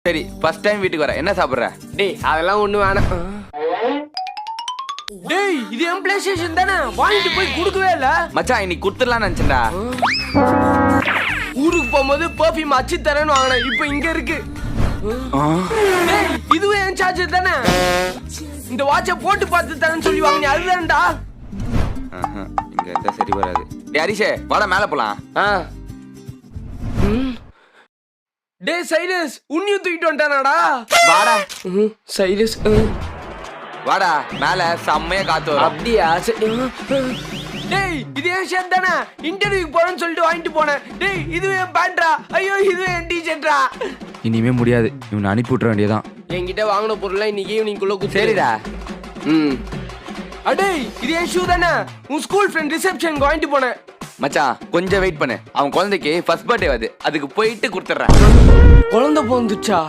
சரி first time வீட்டுக்கு வர என்ன சாப்பிடுற? டேய் அதெல்லாம் ஒண்ணு வேணாம். டேய் இது என் பிளே ஸ்டேஷன் தானே, வாங்கிட்டு போய் கொடுக்கவே இல்ல. மச்சான் இன்னைக்கு குடுத்துடலாம்னு நினைச்சேன்டா. ஊருக்கு போகும்போது பர்ஃபியூம் அச்சு தரேன்னு வாங்கினேன், இப்போ இங்க இருக்கு. டேய் இதுவே என் சார்ஜர் தானே, இந்த வாட்சை போட்டு பார்த்து தரேன்னு சொல்லி வாங்கினேன், அதுதான்டா. இங்க இருந்தா சரி வராது. டேய் ஹரிஷே வாடா மேல போலாம். டேய் சைலஸ் உன்னியும் தூக்கிட்டு வந்துட்டானாடா. வாடா சைலஸ் வாடா மேல செம்மையா காத்து வரும். அப்படியா? டேய் இது என் ஷர்ட் தானே, இன்டர்வியூக்கு போறேன்னு சொல்லிட்டு வாங்கிட்டு போனேன். டேய் இது என் பேண்ட்ரா, ஐயோ இது என் டிஷர்ட்ரா. இனிமே முடியாது, இவனை அனுப்பி விட்டுற வேண்டியதான். என்கிட்ட வாங்கின பொருள்லாம் இன்னைக்கு ஈவினிங்குள்ள குத்து. சரிடா. அடேய் இது என் ஷூ தானே, உன் ஸ்கூல் ஃப்ரெண்ட் ரிசப்ஷனுக்கு வாங்கிட்டு போனேன். மச்சான் கொஞ்சம் வெயிட் பண்ணு, அவன் குழந்தைக்கு ஃபர்ஸ்ட் பர்த்டே வருது, அதுக்கு போயிட்டு கொடுத்துட்றேன். குழந்தை போந்துச்சா?